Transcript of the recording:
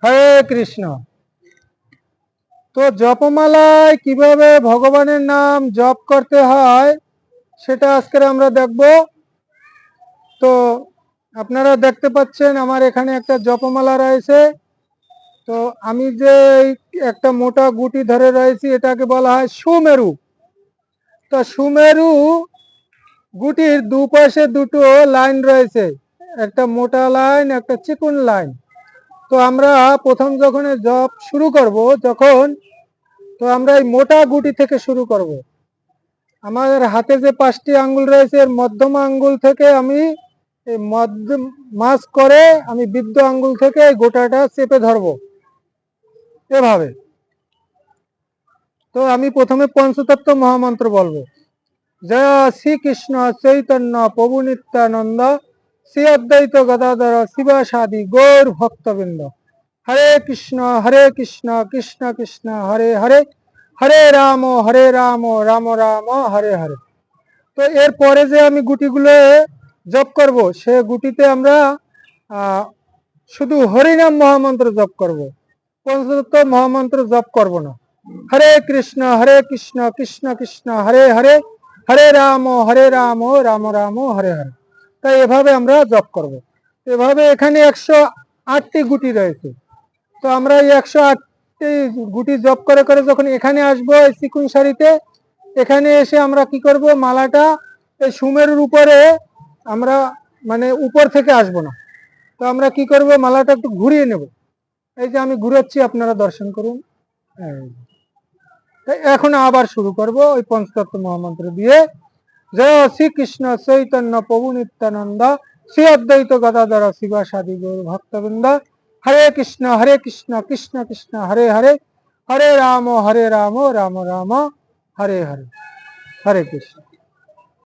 হরে কৃষ্ণ। তো জপমালায় কিভাবে ভগবানের নাম জপ করতে হয় সেটা আজকে আমরা দেখব। তো আপনারা দেখতে পাচ্ছেন আমার এখানে একটা জপমালা রয়েছে। তো আমি যে একটা মোটা গুটি ধরে রয়েছি এটাকে বলা হয় সুমেরু। তো সুমেরু গুটির দুপাশে দুটো লাইন রয়েছে, একটা মোটা লাইন একটা চিকন লাইন। তো আমরা প্রথম যখন জপ শুরু করব তো আমরা এই মোটা গুটি থেকে শুরু করব। আমাদের হাতে যে 5টি আঙ্গুল রয়েছে এর মধ্যমা আঙ্গুল থেকে আমি এই মাছ করে আমি বৃদ্ধ আঙ্গুল থেকে এই গোটাটা চেপে ধরবো এভাবে। তো আমি প্রথমে পঞ্চতত্ত্ব মহামন্ত্র বলবো। জয় শ্রীকৃষ্ণ চৈতন্য প্রভু নিত্যানন্দ শ্রী অদ্বৈত গদাধর শিবাসাদি গৌর ভক্তবৃন্দ। হরে কৃষ্ণ কৃষ্ণ কৃষ্ণ হরে হরে, হরে রাম রাম রাম হরে হরে। তো এরপরে যে আমি গুটিগুলো জপ করব সে গুটিতে আমরা শুধু হরিনাম মহামন্ত্র জপ করব, পঞ্চতত্ত্ব মহামন্ত্র জপ করব না। হরে কৃষ্ণ কৃষ্ণ কৃষ্ণ হরে হরে, হরে রাম রাম রাম হরে হরে। তাই এভাবে আমরা জপ করব। এভাবে এখানে 108টি গুটি রয়েছে। তো আমরা এই 108টি গুটি জপ করে করে যখন এখানে আসবো এই চিকুন সারিতে, এখানে এসে আমরা কি করব, মালাটা এই সুমেরুর উপরে আমরা মানে উপর থেকে আসবো না। তো আমরা কি করব, মালাটা একটু ঘুরিয়ে নেব। এই যে আমি ঘুরাচ্ছি, আপনারা দর্শন করুন। এখন আবার শুরু করব ওই পঞ্চতত্ত্ব মহামন্ত্র দিয়ে। জয় শ্রীকৃষ্ণ চৈতন্য প্রভু নিত্যানন্দ শ্রী অদ্বৈত গদাধর শিবাসাদি গৌর ভক্তবৃন্দ। হরে কৃষ্ণ কৃষ্ণ কৃষ্ণ হরে হরে, হরে রাম রাম রাম হরে হরে। হরে কৃষ্ণ।